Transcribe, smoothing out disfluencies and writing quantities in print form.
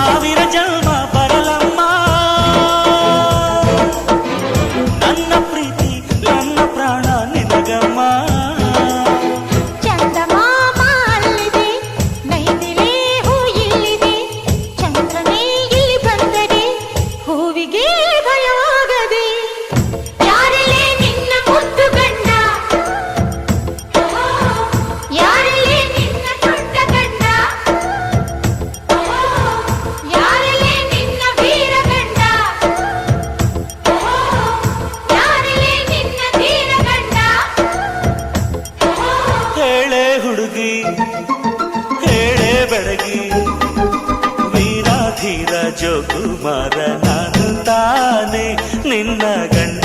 ಸಾವಿರ ಜನ್ಮ ಬರಲಮ್ಮ ನನ್ನ ಪ್ರೀತಿ ನನ್ನ ಪ್ರಾಣ ನಿನಗಮ್ಮ ಹುಡುಗಿ ಹೇಳೆ ಬೆಳಗಿ ವೀರಾಧೀರ ಜೋಕುಮಾರ ನಾನು ತಾನೆ ನಿನ್ನ ಗಂಡ